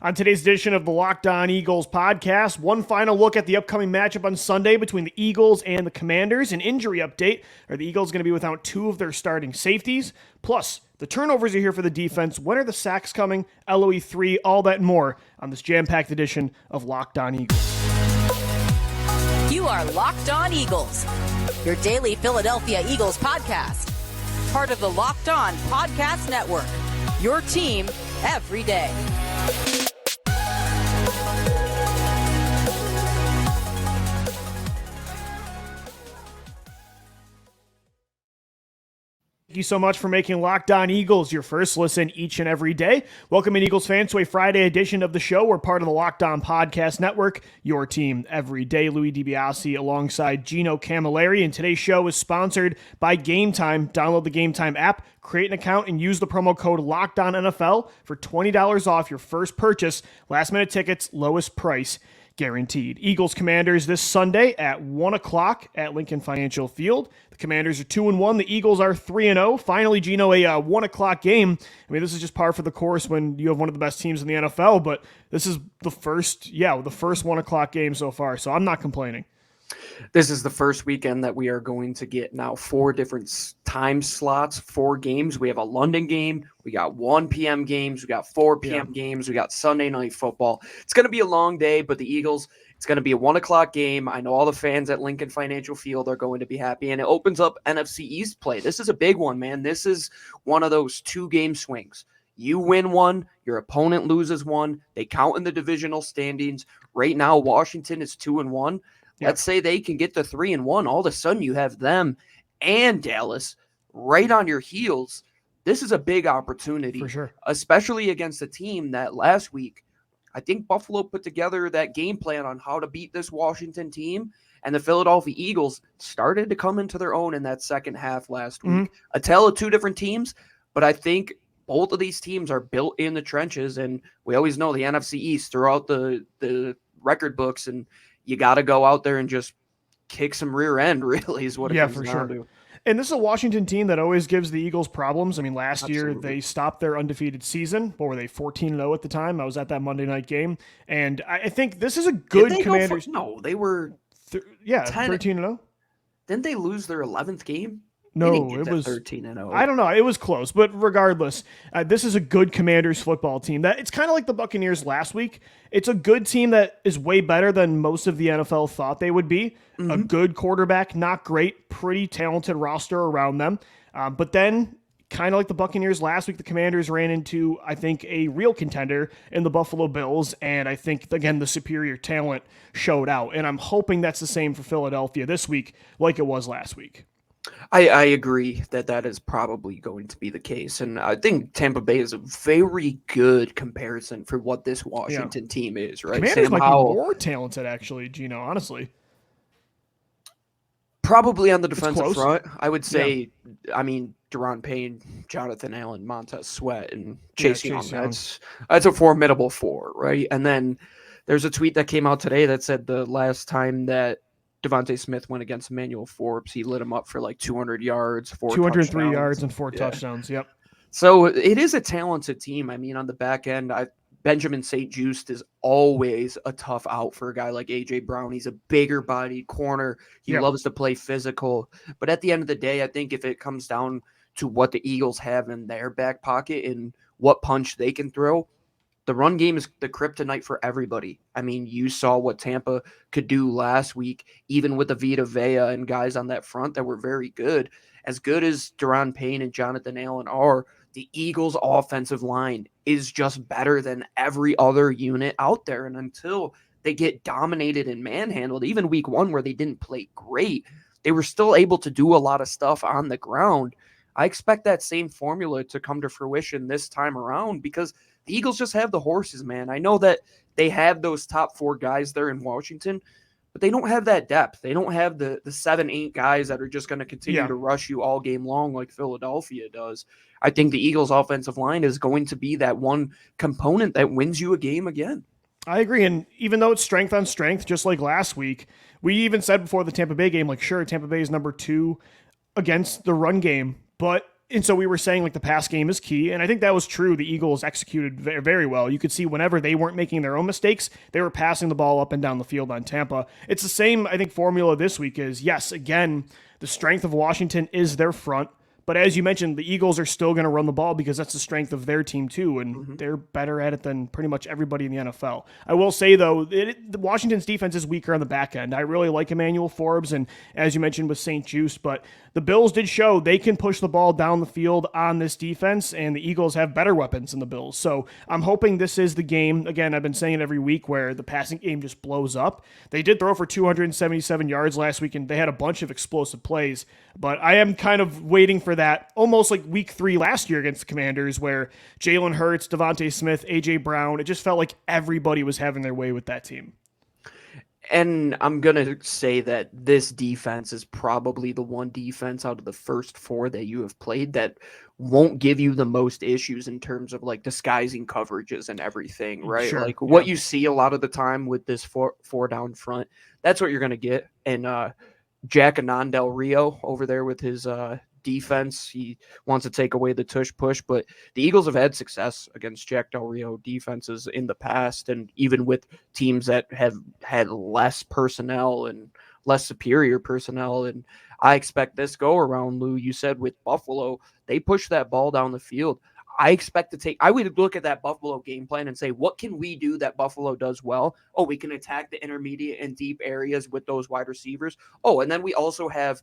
On today's edition of the Locked On Eagles podcast, one final look at the upcoming matchup on Sunday between the Eagles and the Commanders. An injury update. Are the Eagles going to be without two of their starting safeties? Plus, the turnovers are here for the defense. When are the sacks coming? LOE 3, all that and more on this jam-packed edition of Locked On Eagles. You are Locked On Eagles, your daily Philadelphia Eagles podcast. Part of the Locked On Podcast Network, your team every day. Thank you so much for making Locked On Eagles your first listen each and every day. Welcome in, Eagles fans, to a Friday edition of the show. We're part of the Locked On Podcast Network, your team every day. Louis DiBiase alongside Gino Camilleri, and today's show is sponsored by Game Time. Download the Game Time app, create an account, and use the promo code LOCKEDONNFL for $20 off your first purchase. Last-minute tickets, lowest price guaranteed. Eagles Commanders this Sunday at 1 o'clock at Lincoln Financial Field. The Commanders are 2-1. The Eagles are 3-0. Finally, Gino, a 1 o'clock game. I mean, this is just par for the course when you have one of the best teams in the NFL, but this is the first 1 o'clock game so far, so I'm not complaining. This is the first weekend that we are going to get now 4 different time slots, 4 games. We have a London game. We got 1 p.m. games. We got 4 p.m. games. We got Sunday night football. It's going to be a long day, but the Eagles, it's going to be a 1 o'clock game. I know all the fans at Lincoln Financial Field are going to be happy, and it opens up NFC East play. This is a big one, man. This is one of those 2-game swings. You win one, your opponent loses one. They count in the divisional standings. Right now, Washington is 2-1. Let's say they can get to 3-1. All of a sudden, you have them and Dallas right on your heels. This is a big opportunity, for sure, especially against a team that last week, I think Buffalo put together that game plan on how to beat this Washington team, and the Philadelphia Eagles started to come into their own in that second half last week. A tale of 2 different teams, but I think both of these teams are built in the trenches, and we always know the NFC East throughout the record books, and you got to go out there and just kick some rear end, really, is what it comes down to. And this is a Washington team that always gives the Eagles problems. I mean, last year they stopped their undefeated season. What were they, 14-0 at the time? I was at that Monday night game. And I think this is a good Commanders. No, they were 13-0. Didn't they lose their 11th game? No, it was 13-0. I don't know. It was close, but regardless, this is a good Commanders football team. That it's kind of like the Buccaneers last week. It's a good team that is way better than most of the NFL thought they would be. A good quarterback, not great, pretty talented roster around them. But then, kind of like the Buccaneers last week, the Commanders ran into, I think, a real contender in the Buffalo Bills, and I think, again, the superior talent showed out. And I'm hoping that's the same for Philadelphia this week, like it was last week. I agree that is probably going to be the case. And I think Tampa Bay is a very good comparison for what this Washington team is, right? Commanders might be more talented, actually, Gino, honestly. Probably on the defensive front, I would say, I mean, Daron Payne, Jonathan Allen, Montez Sweat, and Chase Young. That's a formidable 4, right? And then there's a tweet that came out today that said the last time that Devontae Smith went against Emmanuel Forbes, he lit him up for like 200 yards, 203 yards and 4 touchdowns. Yep. So it is a talented team. I mean, on the back end, Benjamin St-Juste is always a tough out for a guy like A.J. Brown. He's a bigger bodied corner. He loves to play physical. But at the end of the day, I think if it comes down to what the Eagles have in their back pocket and what punch they can throw, the run game is the kryptonite for everybody. I mean, you saw what Tampa could do last week, even with the Vita Vea and guys on that front that were very good. As good as Daron Payne and Jonathan Allen are, the Eagles' offensive line is just better than every other unit out there. And until they get dominated and manhandled, even week 1 where they didn't play great, they were still able to do a lot of stuff on the ground. I expect that same formula to come to fruition this time around because the Eagles just have the horses, man. I know that they have those top 4 guys there in Washington, but they don't have that depth. They don't have the 7-8 guys that are just going to continue to rush you all game long like Philadelphia does. I think the Eagles' offensive line is going to be that one component that wins you a game again. I agree, and even though it's strength on strength, just like last week, we even said before the Tampa Bay game, like, sure, Tampa Bay is number 2 against the run game, but And so we were saying like the pass game is key, and I think that was true. The Eagles executed very, very well. You could see whenever they weren't making their own mistakes, they were passing the ball up and down the field on Tampa. It's the same, I think, formula this week is, yes, again, the strength of Washington is their front. But as you mentioned, the Eagles are still going to run the ball because that's the strength of their team too, and they're better at it than pretty much everybody in the NFL. I will say, though, Washington's defense is weaker on the back end. I really like Emmanuel Forbes, and as you mentioned with St. Juice, but the Bills did show they can push the ball down the field on this defense, and the Eagles have better weapons than the Bills. So I'm hoping this is the game. Again, I've been saying it every week where the passing game just blows up. They did throw for 277 yards last week, and they had a bunch of explosive plays. But I am kind of waiting for that, almost like week 3 last year against the Commanders, where Jalen Hurts, Devontae Smith, A.J. Brown, it just felt like everybody was having their way with that team. And I'm going to say that this defense is probably the one defense out of the first 4 that you have played that won't give you the most issues in terms of like disguising coverages and everything, right? Sure, like what you see a lot of the time with this four down front, that's what you're going to get. And Jack Anand Del Rio over there with his defense, he wants to take away the tush push, but the Eagles have had success against Jack Del Rio defenses in the past, and even with teams that have had less personnel and less superior personnel. And I expect this go around, Lou, you said with Buffalo, they push that ball down the field. I would look at that Buffalo game plan and say, what can we do that Buffalo does well? Oh, we can attack the intermediate and deep areas with those wide receivers. Oh, and then we also have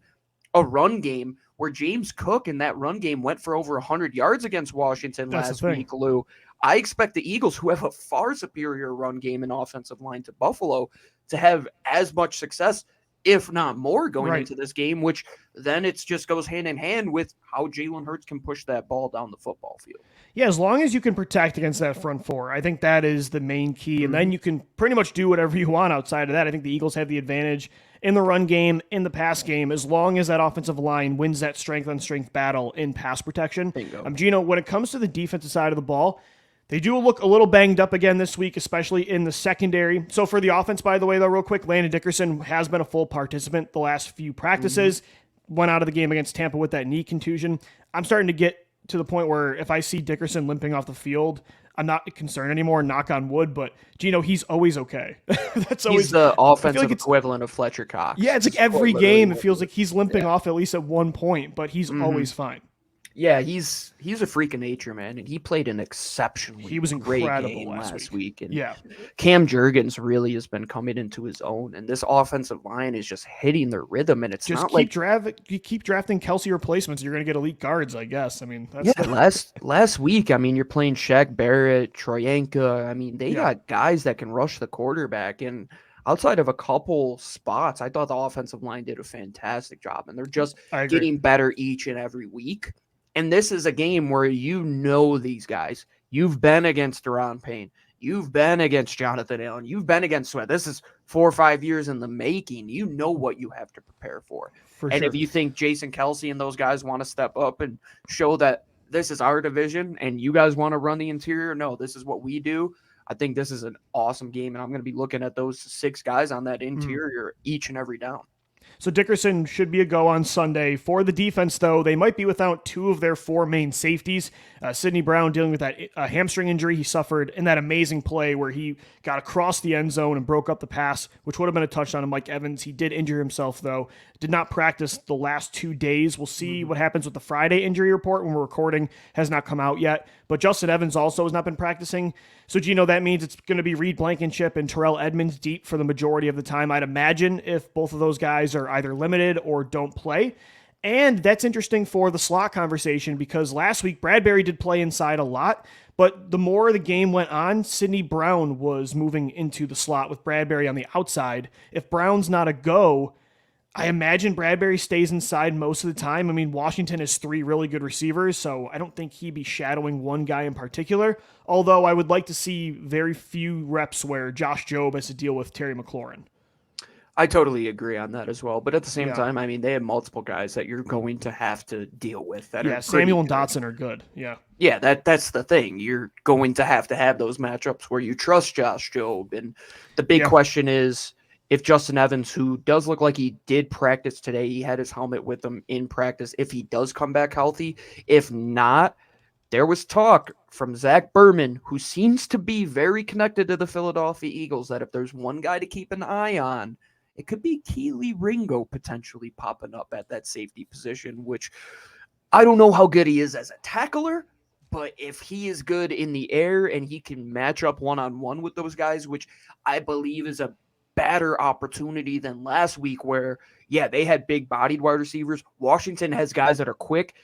a run game where James Cook in that run game went for over 100 yards against Washington last week, Lou. I expect the Eagles, who have a far superior run game and offensive line to Buffalo, to have as much success, if not more, going into this game, which then it just goes hand in hand with how Jalen Hurts can push that ball down the football field. Yeah, as long as you can protect against that front 4, I think that is the main key. And then you can pretty much do whatever you want outside of that. I think the Eagles have the advantage in the run game, in the pass game, as long as that offensive line wins that strength-on-strength battle in pass protection. Gino, when it comes to the defensive side of the ball, they do look a little banged up again this week, especially in the secondary. So for the offense, by the way, though, real quick, Landon Dickerson has been a full participant the last few practices, went out of the game against Tampa with that knee contusion. I'm starting to get to the point where if I see Dickerson limping off the field, I'm not concerned anymore, knock on wood, but Gino, he's always okay. He's the offensive equivalent of Fletcher Cox. Yeah, it's like every game it feels like he's limping off at least at one point, but he's always fine. Yeah, he's a freak of nature, man, and he played an exceptionally great game last week. And Cam Jurgens really has been coming into his own, and this offensive line is just hitting their rhythm. And it's just not you keep drafting Kelsey replacements, you're going to get elite guards, I guess. I mean, last week, I mean, you're playing Shaq Barrett, Troyenka. I mean, they got guys that can rush the quarterback, and outside of a couple spots, I thought the offensive line did a fantastic job, and they're just getting better each and every week. And this is a game where you know these guys. You've been against Deron Payne. You've been against Jonathan Allen. You've been against Sweat. This is 4 or 5 years in the making. You know what you have to prepare for. If you think Jason Kelsey and those guys want to step up and show that this is our division and you guys want to run the interior, no, this is what we do. I think this is an awesome game, and I'm going to be looking at those 6 guys on that interior each and every down. So Dickerson should be a go on Sunday. For the defense, though, they might be without 2 of their 4 main safeties. Sidney Brown dealing with that hamstring injury he suffered in that amazing play where he got across the end zone and broke up the pass, which would have been a touchdown to Mike Evans. He did injure himself, though. Did not practice the last 2 days. We'll see what happens with the Friday injury report when we're recording. Has not come out yet. But Justin Evans also has not been practicing. So, Gino, that means it's going to be Reed Blankenship and Terrell Edmonds deep for the majority of the time, I'd imagine, if both of those guys are either limited or don't play. And that's interesting for the slot conversation because last week Bradbury did play inside a lot, but the more the game went on, Sidney Brown was moving into the slot with Bradbury on the outside. If Brown's not a go, I imagine Bradbury stays inside most of the time. I mean, Washington has 3 really good receivers, so I don't think he'd be shadowing one guy in particular, although I would like to see very few reps where Josh Jobe has to deal with Terry McLaurin. I totally agree on that as well. But at the same time, I mean, they have multiple guys that you're going to have to deal with. Samuel and Dotson are good. Yeah, that's the thing. You're going to have those matchups where you trust Josh Jobe. And the big question is if Justin Evans, who does look like he did practice today, he had his helmet with him in practice, if he does come back healthy. If not, there was talk from Zach Berman, who seems to be very connected to the Philadelphia Eagles, that if there's one guy to keep an eye on, it could be Kelee Ringo potentially popping up at that safety position, which I don't know how good he is as a tackler, but if he is good in the air and he can match up one-on-one with those guys, which I believe is a better opportunity than last week where, yeah, they had big-bodied wide receivers. Washington has guys that are quick.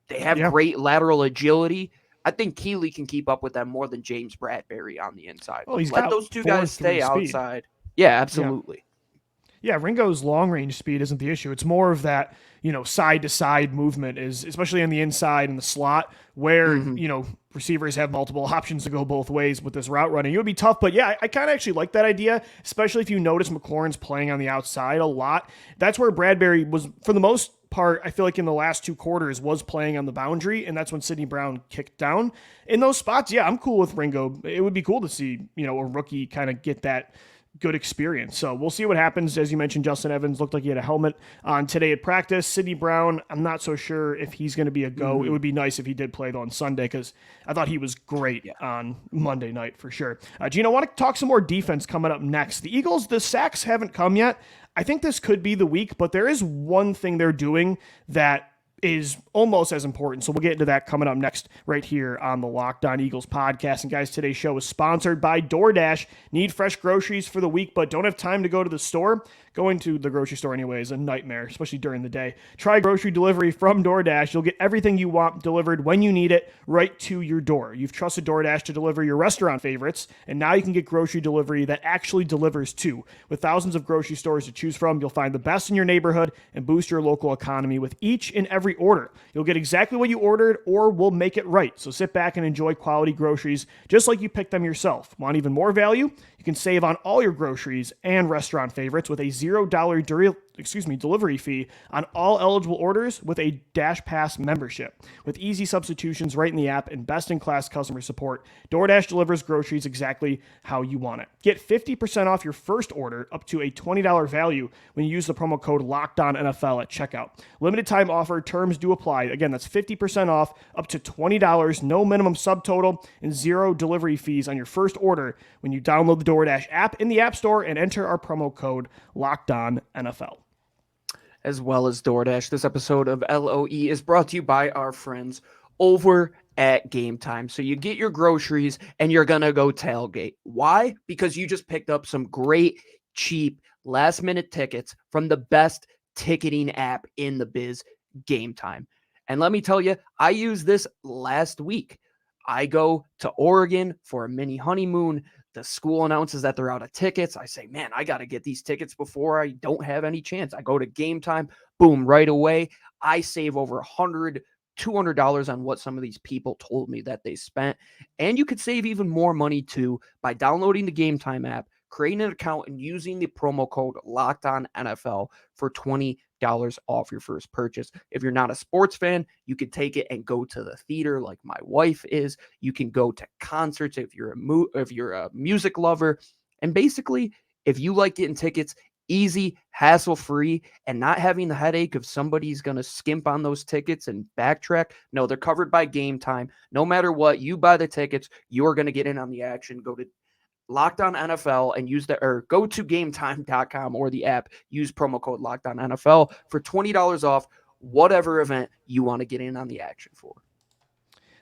They have great lateral agility. I think Kelee can keep up with them more than James Bradbury on the inside. Well, he's Let those two guys stay outside. Yeah, absolutely. Yeah, Ringo's long-range speed isn't the issue. It's more of that, side-to-side movement, is especially on the inside and the slot where, receivers have multiple options to go both ways with this route running. It would be tough, but yeah, I kind of actually like that idea, especially if you notice McLaurin's playing on the outside a lot. That's where Bradbury was, for the most part, I feel like in the last 2 quarters, was playing on the boundary, and that's when Sidney Brown kicked down. In those spots, yeah, I'm cool with Ringo. It would be cool to see, a rookie kind of get that good experience. So we'll see what happens. As you mentioned, Justin Evans looked like he had a helmet on today at practice. Sidney Brown, I'm not so sure if he's going to be a go. It would be nice if he did play on Sunday, because I thought he was great on Monday night for sure. Gino, I want to talk some more defense coming up next. The Eagles, the sacks haven't come yet. I think this could be the week, but there is one thing they're doing that is almost as important. So we'll get into that coming up next right here on the Locked On Eagles podcast. And guys, today's show is sponsored by DoorDash. Need fresh groceries for the week, but don't have time to go to the store? Going to the grocery store anyway is a nightmare, especially during the day. Try grocery delivery from DoorDash. You'll get everything you want delivered when you need it right to your door. You've trusted DoorDash to deliver your restaurant favorites, and now you can get grocery delivery that actually delivers too. With thousands of grocery stores to choose from, you'll find the best in your neighborhood and boost your local economy with each and every order. You'll get exactly what you ordered, or we'll make it right. So sit back and enjoy quality groceries just like you picked them yourself. Want even more value? You can save on all your groceries and restaurant favorites with a $0 delivery fee on all eligible orders with a Dash Pass membership. With easy substitutions right in the app and best-in-class customer support, DoorDash delivers groceries exactly how you want it. Get 50% off your first order up to a $20 value when you use the promo code LOCKEDONNFL at checkout. Limited time offer, terms do apply. Again, that's 50% off up to $20, no minimum subtotal, and 0 delivery fees on your first order when you download the DoorDash app in the App Store and enter our promo code LOCKEDONNFL. As well as DoorDash. This episode of LOE is brought to you by our friends over at Game Time. So you get your groceries and you're going to go tailgate. Why? Because you just picked up some great, cheap, last-minute tickets from the best ticketing app in the biz, Game Time. And let me tell you, I used this last week. I go to Oregon for a mini honeymoon. The school announces that they're out of tickets. I say, man, I got to get these tickets before I don't have any chance. I go to Game Time, boom, right away. I save over $100, $200 on what some of these people told me that they spent. And you could save even more money too by downloading the Game Time app, creating an account, and using the promo code LOCKEDONNFL for $20 off your first purchase. If you're not a sports fan, you could take it and go to the theater like my wife is. You can go to concerts if you're a music lover. And basically, if you like getting tickets easy, hassle-free, and not having the headache of somebody's going to skimp on those tickets and backtrack, no, they're covered by Game Time. No matter what, you buy the tickets, you're going to get in on the action. Go to Locked On NFL and go to gametime.com or the app. Use promo code Locked On NFL for $20 off whatever event you want to get in on the action for.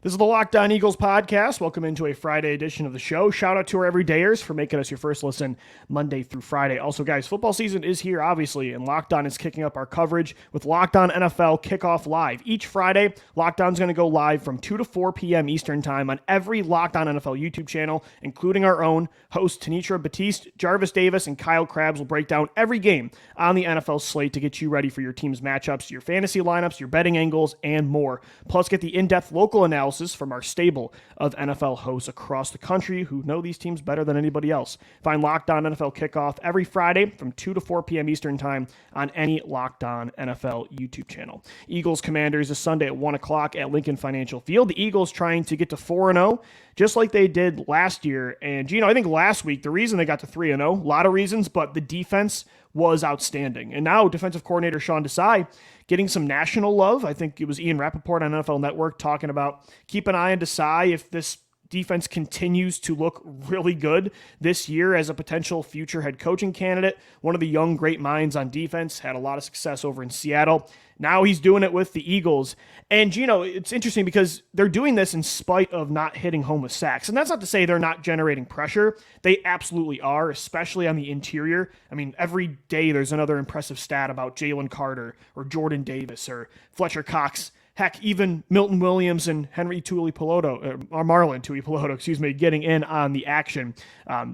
This is the Locked On Eagles podcast. Welcome into a Friday edition of the show. Shout out to our everydayers for making us your first listen Monday through Friday. Also, guys, football season is here, obviously, and Locked On is kicking up our coverage with Locked On NFL Kickoff Live. Each Friday, Locked On's going to go live from 2 to 4 p.m. Eastern Time on every Locked On NFL YouTube channel, including our own. Hosts Tanitra Batiste, Jarvis Davis, and Kyle Krabs will break down every game on the NFL slate to get you ready for your team's matchups, your fantasy lineups, your betting angles, and more. Plus, get the in-depth local analysis analysis from our stable of NFL hosts across the country who know these teams better than anybody else. Find Locked On NFL Kickoff every Friday from 2 to 4 p.m. Eastern Time on any Locked On NFL YouTube channel. Eagles Commanders is Sunday at 1 o'clock at Lincoln Financial Field. The Eagles trying to get to 4-0, just like they did last year. And, I think last week, the reason they got to 3-0, a lot of reasons, but the defense was outstanding. And now defensive coordinator Sean Desai getting some national love. I think it was Ian Rappaport on NFL Network talking about keep an eye on Desai if this defense continues to look really good this year as a potential future head coaching candidate. One of the young great minds on defense, had a lot of success over in Seattle. Now he's doing it with the Eagles. And, it's interesting because they're doing this in spite of not hitting home with sacks. And that's not to say they're not generating pressure. They absolutely are, especially on the interior. I mean, every day there's another impressive stat about Jalen Carter or Jordan Davis or Fletcher Cox. Heck, even Milton Williams and Henry Tuipulotu, or Marlon Tuipulotu, getting in on the action.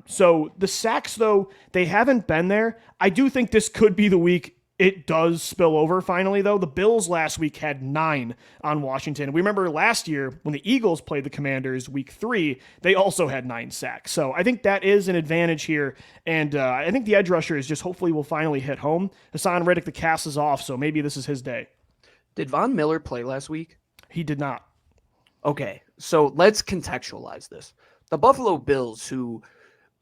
So the sacks, though, they haven't been there. I do think this could be the week it does spill over finally, though. The Bills last week had 9 on Washington. We remember last year when the Eagles played the Commanders week 3, they also had 9 sacks. So I think that is an advantage here. And I think the edge rushers just hopefully will finally hit home. Hassan Reddick, the cast is off, so maybe this is his day. Did Von Miller play last week? He did not. Okay, so let's contextualize this. The Buffalo Bills, who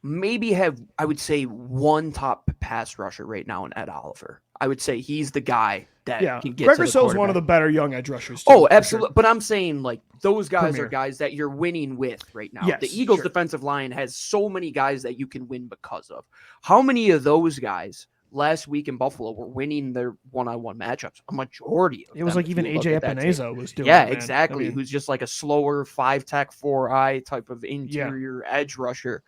maybe have, I would say, one top pass rusher right now in Ed Oliver. I would say he's the guy that can get Greg to the Rousseau is one of the better young edge rushers, too. Oh, absolutely. Sure. But I'm saying, those guys Premier. Are guys that you're winning with right now. Yes, the Eagles' defensive line has so many guys that you can win because of. How many of those guys last week in Buffalo were winning their one-on-one matchups? A majority of them. It was like even AJ Epineza was doing it. Man. Exactly. I mean, who's just like a slower 5-tech 4-eye type of interior edge rusher.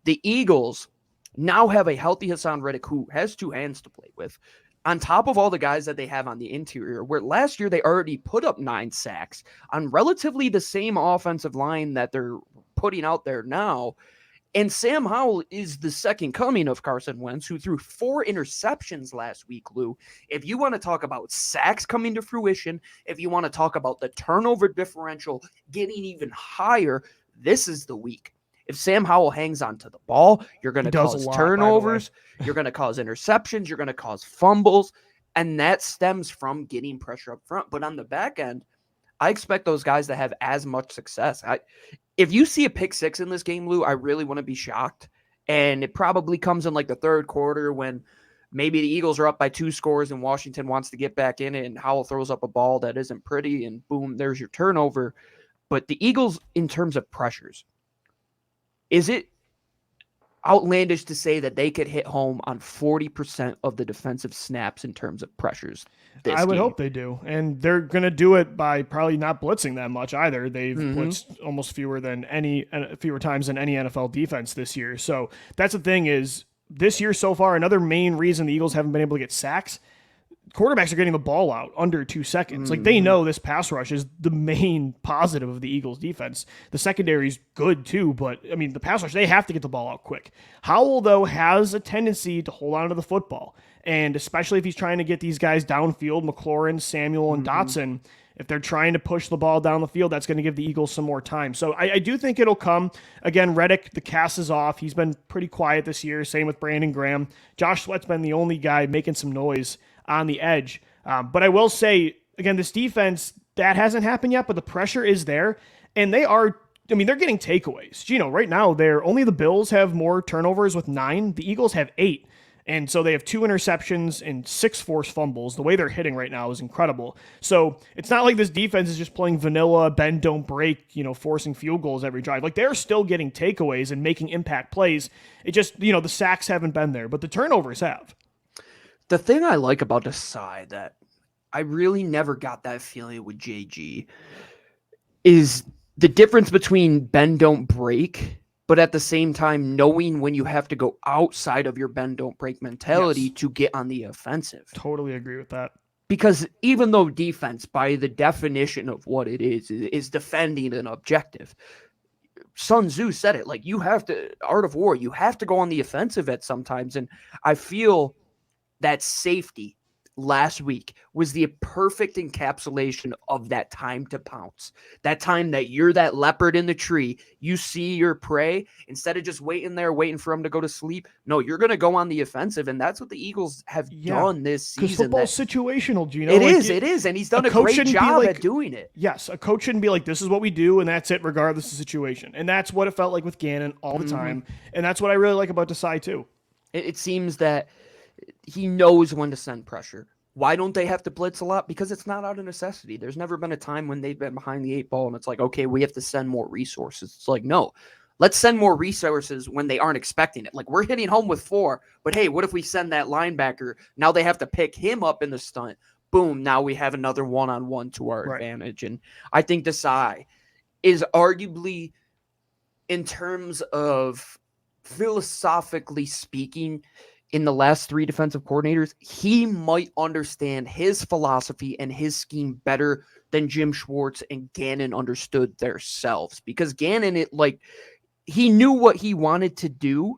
The Eagles now have a healthy Hassan Reddick who has 2 hands to play with, on top of all the guys that they have on the interior, where last year they already put up 9 sacks on relatively the same offensive line that they're putting out there now. And Sam Howell is the second coming of Carson Wentz, who threw 4 interceptions last week, Lou. If you want to talk about sacks coming to fruition, if you want to talk about the turnover differential getting even higher, this is the week. If Sam Howell hangs onto the ball, you're going to cause turnovers, you're going to cause interceptions, you're going to cause fumbles, and that stems from getting pressure up front. But on the back end, I expect those guys to have as much success. If you see a pick 6 in this game, Lou, I really want to be shocked. And it probably comes in the third quarter when maybe the Eagles are up by 2 scores and Washington wants to get back in it and Howell throws up a ball that isn't pretty and boom, there's your turnover. But the Eagles, in terms of pressures, is it outlandish to say that they could hit home on 40% of the defensive snaps in terms of pressures this I would game? hope they do. And they're going to do it by probably not blitzing that much either. They've blitzed almost fewer times than any NFL defense this year. So that's the thing is this year so far, another main reason the Eagles haven't been able to get sacks, quarterbacks are getting the ball out under 2 seconds. They know this pass rush is the main positive of the Eagles defense. The secondary's good too, but I mean, the pass rush, they have to get the ball out quick. Howell, though, has a tendency to hold on to the football. And especially if he's trying to get these guys downfield, McLaurin, Samuel, and Dotson, if they're trying to push the ball down the field, that's going to give the Eagles some more time. So I do think it'll come. Again, Reddick, the cast is off. He's been pretty quiet this year. Same with Brandon Graham. Josh Sweat's been the only guy making some noise on the edge. But I will say, again, this defense, that hasn't happened yet, but the pressure is there. And they're getting takeaways. Right now, only the Bills have more turnovers with 9. The Eagles have 8. And so they have 2 interceptions and 6 forced fumbles. The way they're hitting right now is incredible. So it's not like this defense is just playing vanilla, bend, don't break, forcing field goals every drive. They're still getting takeaways and making impact plays. It just, the sacks haven't been there, but the turnovers have. The thing I like about Desai that I really never got that feeling with JG is the difference between bend, don't break, but at the same time, knowing when you have to go outside of your bend, don't break mentality to get on the offensive. Totally agree with that. Because even though defense, by the definition of what it is defending an objective, Sun Tzu said it, you have to, art of war, you have to go on the offensive at sometimes. And I feel that safety last week was the perfect encapsulation of that time to pounce. That time that you're that leopard in the tree, you see your prey, instead of just waiting there, waiting for him to go to sleep. No, you're going to go on the offensive, and that's what the Eagles have done this season. Because football's situational, Gino. It is, and he's done a great job at doing it. Yes, a coach shouldn't be like, this is what we do, and that's it, regardless of the situation. And that's what it felt like with Gannon all the time, and that's what I really like about Desai, too. It seems that he knows when to send pressure. Why don't they have to blitz a lot? Because it's not out of necessity. There's never been a time when they've been behind the 8 ball and it's like, okay, we have to send more resources. It's like, no, let's send more resources when they aren't expecting it. Like, we're hitting home with 4, but hey, what if we send that linebacker? Now they have to pick him up in the stunt. Boom, now we have another one-on-one to our advantage. And I think Desai is arguably, in terms of philosophically speaking, in the last 3 defensive coordinators, he might understand his philosophy and his scheme better than Jim Schwartz and Gannon understood themselves. Because Gannon, he knew what he wanted to do,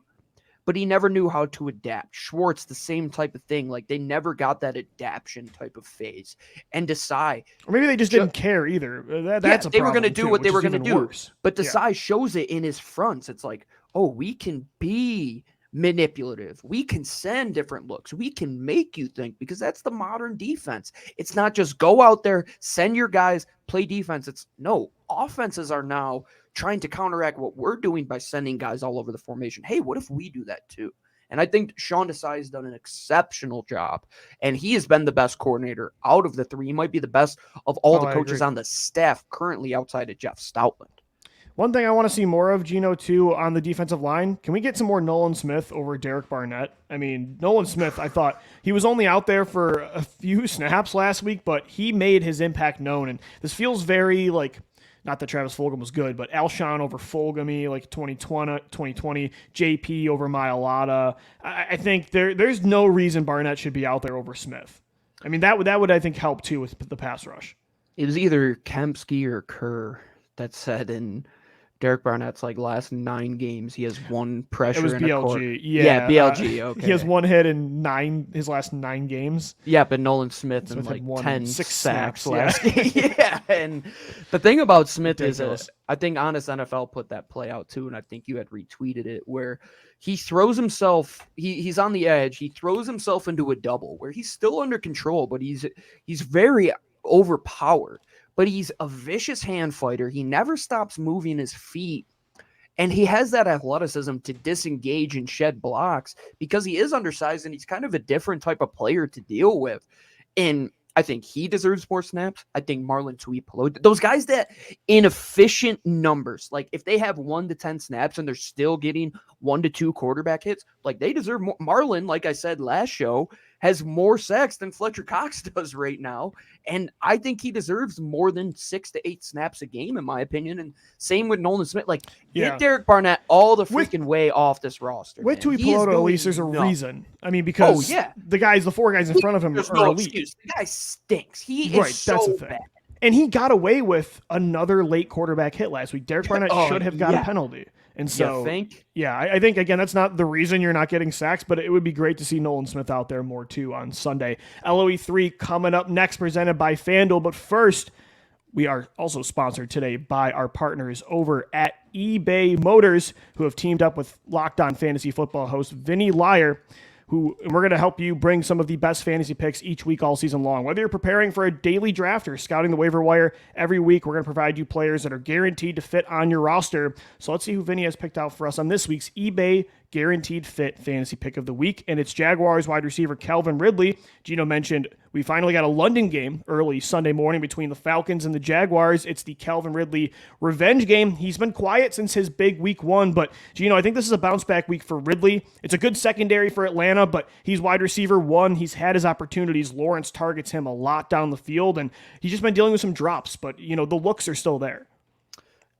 but he never knew how to adapt. Schwartz, the same type of thing. Like, they never got that adaption type of phase. And Desai, or maybe they just didn't care either. That's a problem. They were going to do what they were going to do. Worse. But Desai shows it in his fronts. It's like, oh, we can be manipulative. We can send different looks. We can make you think, because that's the modern defense. It's not just go out there, send your guys, play defense. It's no, offenses are now trying to counteract what we're doing by sending guys all over the formation. Hey, what if we do that too? And I think Sean Desai has done an exceptional job, and he has been the best coordinator out of the 3. He might be the best of all the coaches on the staff currently outside of Jeff Stoutland. One thing I want to see more of, Gino, too, on the defensive line, can we get some more Nolan Smith over Derek Barnett? I mean, Nolan Smith, I thought he was only out there for a few snaps last week, but he made his impact known. And this feels very like, not that Travis Fulgham was good, but Alshon over Fulgham-y, like 2020, JP over Mailata. I think there's no reason Barnett should be out there over Smith. I mean, that would I think, help, too, with the pass rush. It was either Kempski or Kerr that said in Derek Barnett's last 9 games, he has 1 pressure. It was in BLG. A quarter. Yeah, BLG. Okay. He has 1 hit in his last 9 games. Yeah, but Nolan Smith had 10 6 sacks last game. Yeah, and the thing about Smith is, I think Honest NFL put that play out too, and I think you had retweeted it, where he throws himself. He's on the edge. He throws himself into a double where he's still under control, but he's very overpowered. But he's a vicious hand fighter. He never stops moving his feet. And he has that athleticism to disengage and shed blocks because he is undersized and he's kind of a different type of player to deal with. And I think he deserves more snaps. I think Marlon Tuipulotu, those guys that inefficient numbers, like if they have 1 to 10 snaps and they're still getting 1 to 2 quarterback hits, like they deserve more. Marlon, like I said last show, has more sacks than Fletcher Cox does right now. And I think he deserves more than 6 to 8 snaps a game, in my opinion. And same with Nolan Smith. Get Derek Barnett all the freaking way off this roster. With Tuipulotu, at least there's a reason. I mean, because the 4 guys in front of him are elite. Excuse. The guy stinks. He is so bad. And he got away with another late quarterback hit last week. Derek Barnett should have got a penalty. And so, I think, again, that's not the reason you're not getting sacks, but it would be great to see Nolan Smith out there more, too, on Sunday. LOE 3 coming up next, presented by FanDuel. But first, we are also sponsored today by our partners over at eBay Motors, who have teamed up with Locked On Fantasy Football host Vinny Lyer, who we're going to help you bring some of the best fantasy picks each week all season long. Whether you're preparing for a daily draft or scouting the waiver wire, every week we're going to provide you players that are guaranteed to fit on your roster. So let's see who Vinny has picked out for us on this week's eBay Guaranteed Fit Fantasy Pick of the Week. And it's Jaguars wide receiver Calvin Ridley. Gino mentioned we finally got a London game early Sunday morning between the Falcons and the Jaguars. It's the Calvin Ridley revenge game. He's been quiet since his big week 1, but Gino, I think this is a bounce back week for Ridley. It's a good secondary for Atlanta, but he's wide receiver 1. He's had his opportunities. Lawrence targets him a lot down the field, and he's just been dealing with some drops, but the looks are still there.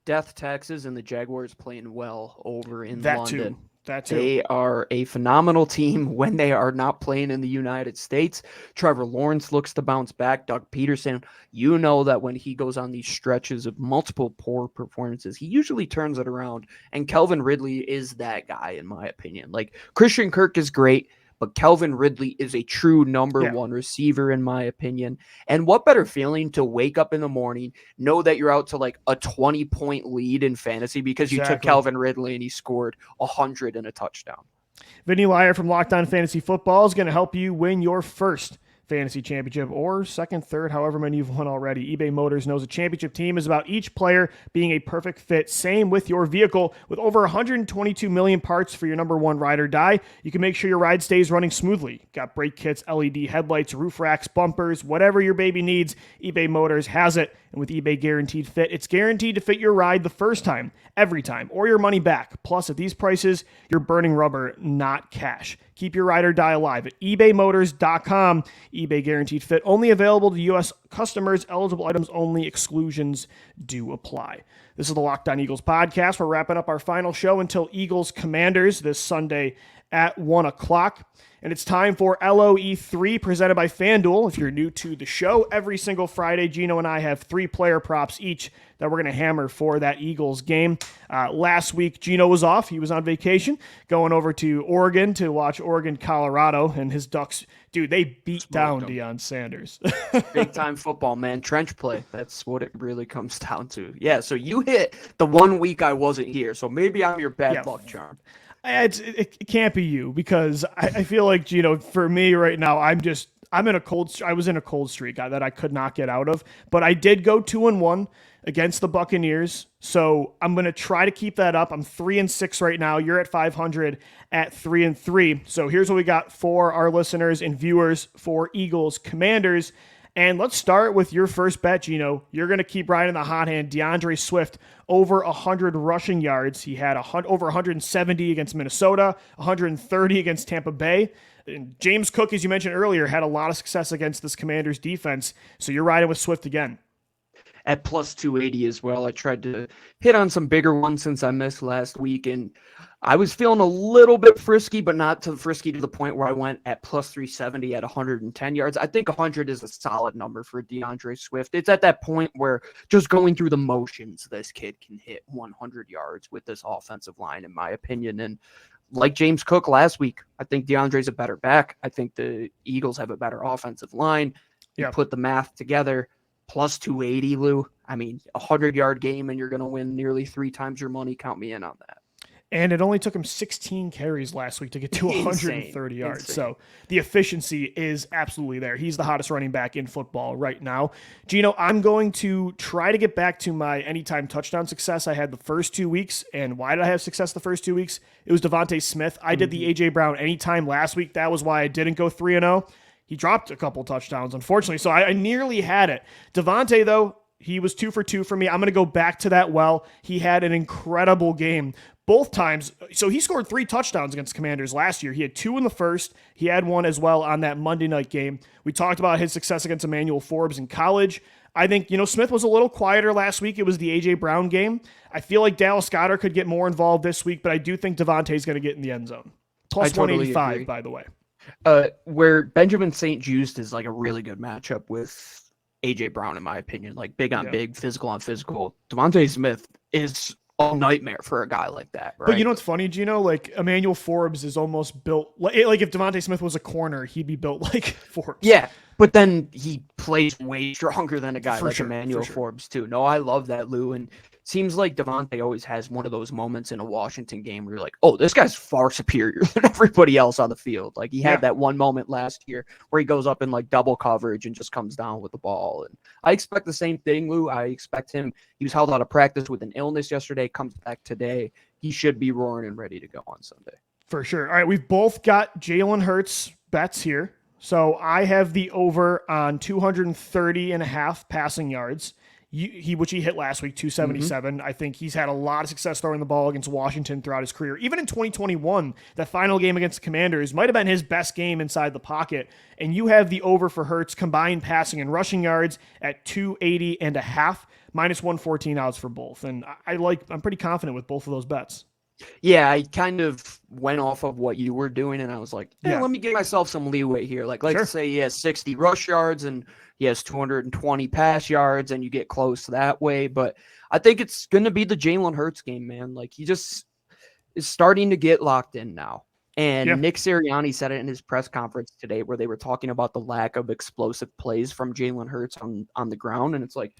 Death taxes and the Jaguars playing well over in That London. Too. They are a phenomenal team when they are not playing in the United States. Trevor Lawrence looks to bounce back. Doug Peterson, you know that when he goes on these stretches of multiple poor performances, he usually turns it around. And Calvin Ridley is that guy, in my opinion. Christian Kirk is great, but Calvin Ridley is a true number one receiver, in my opinion. And what better feeling to wake up in the morning, know that you're out to like a 20-point lead in fantasy because you took Calvin Ridley and he scored 100 and a touchdown. Vinny Lyer from Locked On Fantasy Football is going to help you win your first fantasy championship, or second, third, however many you've won already. eBay Motors knows a championship team is about each player being a perfect fit. Same with your vehicle. With over 122 million parts for your number one ride or die, you can make sure your ride stays running smoothly. Got brake kits, LED headlights, roof racks, bumpers, whatever your baby needs, eBay Motors has it. And with eBay Guaranteed Fit, it's guaranteed to fit your ride the first time, every time, or your money back. Plus, at these prices, you're burning rubber, not cash. Keep your ride or die alive at ebaymotors.com. eBay Guaranteed Fit, only available to U.S. customers. Eligible items only. Exclusions do apply. This is the Locked On Eagles podcast. We're wrapping up our final show until Eagles Commanders this Sunday at 1 o'clock. And it's time for LOE3 presented by FanDuel. If you're new to the show, every single Friday, Gino and I have 3 player props each that we're going to hammer for that Eagles game. Last week, Gino was off. He was on vacation, going over to Oregon to watch Oregon, Colorado, and his Ducks, dude, they beat down Deion Sanders. Big time football, man. Trench play. That's what it really comes down to. Yeah, so you hit the 1 week I wasn't here, so maybe I'm your bad luck charm. It can't be you, because I feel like, Gino, for me right now, I was in a cold streak that I could not get out of, but I did go 2-1 against the Buccaneers. So I'm going to try to keep that up. I'm 3-6 right now. You're at 500 at 3-3. So here's what we got for our listeners and viewers for Eagles Commanders. And let's start with your first bet, Gino. You're going to keep riding the hot hand. DeAndre Swift, over 100 rushing yards. He had over 170 against Minnesota, 130 against Tampa Bay. And James Cook, as you mentioned earlier, had a lot of success against this Commanders defense. So you're riding with Swift again. At plus 280 as well. I tried to hit on some bigger ones since I missed last week, and I was feeling a little bit frisky, but not too frisky to the point where I went at plus 370 at 110 yards. I think 100 is a solid number for DeAndre Swift. It's at that point where just going through the motions, this kid can hit 100 yards with this offensive line, in my opinion. And like James Cook last week, I think DeAndre's a better back. I think the Eagles have a better offensive line. You put the math together. Plus 280, Lou. I mean, 100-yard game, and you're going to win nearly 3 times your money. Count me in on that. And it only took him 16 carries last week to get to 130 yards. Insane. So the efficiency is absolutely there. He's the hottest running back in football right now. Gino, I'm going to try to get back to my anytime touchdown success I had the first 2 weeks. And why did I have success the first 2 weeks? It was Devontae Smith. I did the A.J. Brown anytime last week. That was why I didn't go 3-0. He dropped a couple touchdowns, unfortunately, so I nearly had it. Devontae, though, he was 2 for 2 for me. I'm going to go back to that well. He had an incredible game both times. So he scored 3 touchdowns against Commanders last year. He had 2 in the first. He had 1 as well on that Monday night game. We talked about his success against Emmanuel Forbes in college. I think, Smith was a little quieter last week. It was the A.J. Brown game. I feel like Dallas Goedert could get more involved this week, but I do think Devontae's going to get in the end zone. Plus 185, agree. By the way. Where Benjamin St-Juste is like a really good matchup with A.J. Brown, in my opinion, like big on big, physical on physical. Devontae Smith is a nightmare for a guy like that, right? But you know what's funny, Gino? Like, Emmanuel Forbes is almost built like if Devontae Smith was a corner, he'd be built like Forbes. Yeah, but then he plays way stronger than a guy like Emmanuel Forbes too. No, I love that, Lou, and seems like Devontae always has one of those moments in a Washington game where you're like, oh, this guy's far superior than everybody else on the field. Like he had that one moment last year where he goes up in like double coverage and just comes down with the ball. And I expect the same thing, Lou. I expect him. He was held out of practice with an illness yesterday, comes back today. He should be roaring and ready to go on Sunday. For sure. All right, we've both got Jalen Hurts bets here. So I have the over on 230.5 passing yards. Which he hit last week, 277. Mm-hmm. I think he's had a lot of success throwing the ball against Washington throughout his career. Even in 2021, that final game against the Commanders might have been his best game inside the pocket. And you have the over for Hurts combined passing and rushing yards at 280.5, minus 114 odds for both. And I'm pretty confident with both of those bets. Yeah, I kind of went off of what you were doing, and I was like, let me give myself some leeway here. Like, let's say he has 60 rush yards and he has 220 pass yards, and you get close that way. But I think it's going to be the Jalen Hurts game, man. Like, he just is starting to get locked in now. And Nick Sirianni said it in his press conference today where they were talking about the lack of explosive plays from Jalen Hurts on the ground. And it's like,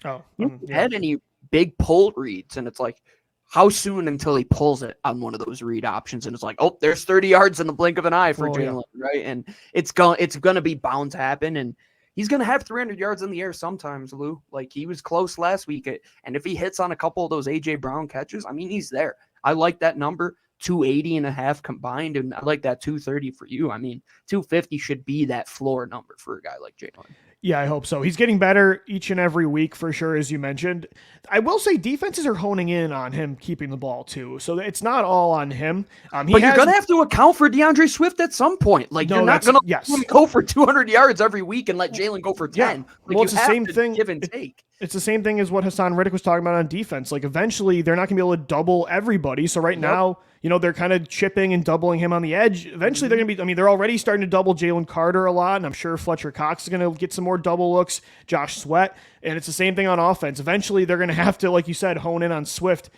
had any big pull reads? And it's like, how soon until he pulls it on one of those read options? And it's like, oh, there's 30 yards in the blink of an eye for Jalen, right? And it's going to be bound to happen. And he's going to have 300 yards in the air sometimes, Lou. Like, he was close last week. And if he hits on a couple of those A.J. Brown catches, I mean, he's there. I like that number. 280.5 combined, and I like that 230 for you. I mean, 250 should be that floor number for a guy like Jalen. Yeah, I hope so. He's getting better each and every week for sure, as you mentioned. I will say defenses are honing in on him keeping the ball too, so it's not all on him. But you're going to have to account for DeAndre Swift at some point. Like, you're not going to go for 200 yards every week and let Jalen go for 10. Yeah. Like, well, it's the same thing. Give and take. It's the same thing as what Hassan Riddick was talking about on defense. Like, eventually they're not going to be able to double everybody. So right now, they're kind of chipping and doubling him on the edge. Eventually they're going to be, they're already starting to double Jalen Carter a lot, and I'm sure Fletcher Cox is going to get some more double looks, Josh Sweat, and it's the same thing on offense. Eventually they're going to have to, like you said, hone in on Swift.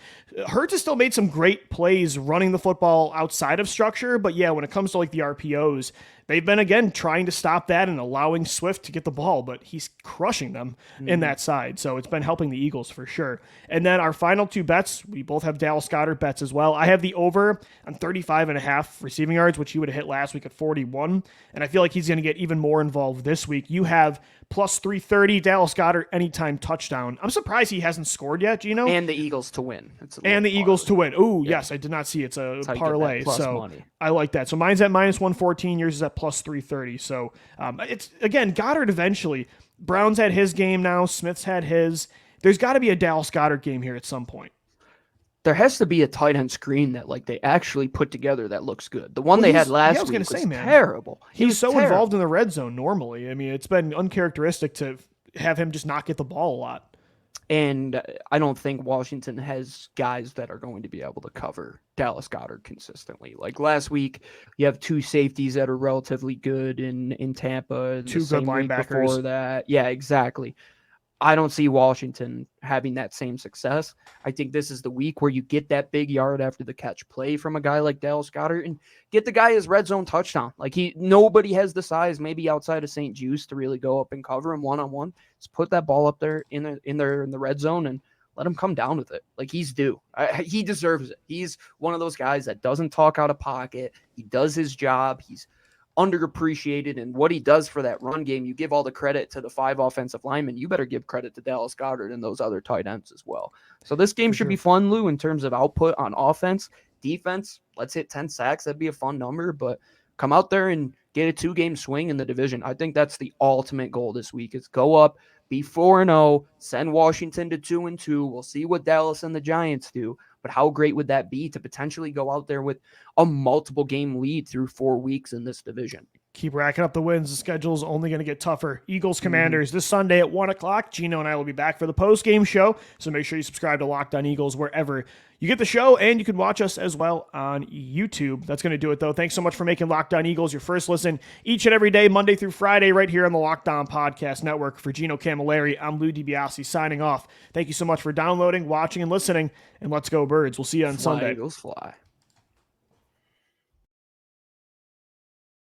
Hurts has still made some great plays running the football outside of structure, but yeah, when it comes to like the RPOs, they've been, again, trying to stop that and allowing Swift to get the ball, but he's crushing them in that side. So it's been helping the Eagles for sure. And then our final two bets, we both have Dallas Goedert bets as well. I have the over on 35.5 receiving yards, which he would have hit last week at 41. And I feel like he's going to get even more involved this week. You have plus 330 Dallas Goedert anytime touchdown. I'm surprised he hasn't scored yet, Gino. And the Eagles to win. And the Eagles to win. Ooh, yes, I did not see it's a parlay. So money. I like that. So mine's at minus 114. Yours is at plus 330. So it's, again, Goddard eventually. Brown's had his game now. Smith's had his. There's got to be a Dallas Goedert game here at some point. There has to be a tight end screen that like they actually put together that looks good. The one they had last week was terrible. He's so involved in the red zone normally. I mean, it's been uncharacteristic to have him just not get the ball a lot. And I don't think Washington has guys that are going to be able to cover Dallas Goedert consistently. Like last week, you have two safeties that are relatively good in Tampa. Two good linebackers. Before that. Yeah, exactly. I don't see Washington having that same success. I think this is the week where you get that big yard after the catch play from a guy like Dallas Goedert and get the guy his red zone touchdown. Like nobody has the size, maybe outside of St. Juice, to really go up and cover him one-on-one. Just put that ball up there in the red zone and let him come down with it. Like he's due. He deserves it. He's one of those guys that doesn't talk out of pocket. He does his job. He's underappreciated, and what he does for that run game, you give all the credit to the 5 offensive linemen. You better give credit to Dallas Goedert and those other tight ends as well. So this game should be fun, Lou, in terms of output on offense. Defense, let's hit 10 sacks. That'd be a fun number, but come out there and get a 2-game swing in the division. I think that's the ultimate goal this week is go up, be 4-0, send Washington to 2-2. We'll see what Dallas and the Giants do. But how great would that be to potentially go out there with a multiple game lead through 4 weeks in this division? Keep racking up the wins. The schedule's only going to get tougher. Eagles Commanders this Sunday at 1 o'clock. Gino and I will be back for the post-game show, so make sure you subscribe to Locked On Eagles wherever you get the show, and you can watch us as well on YouTube. That's going to do it, though. Thanks so much for making Locked On Eagles your first listen each and every day, Monday through Friday, right here on the Locked On Podcast Network. For Gino Camilleri, I'm Lou DiBiase signing off. Thank you so much for downloading, watching, and listening, and let's go Birds. We'll see you on Sunday. Eagles fly.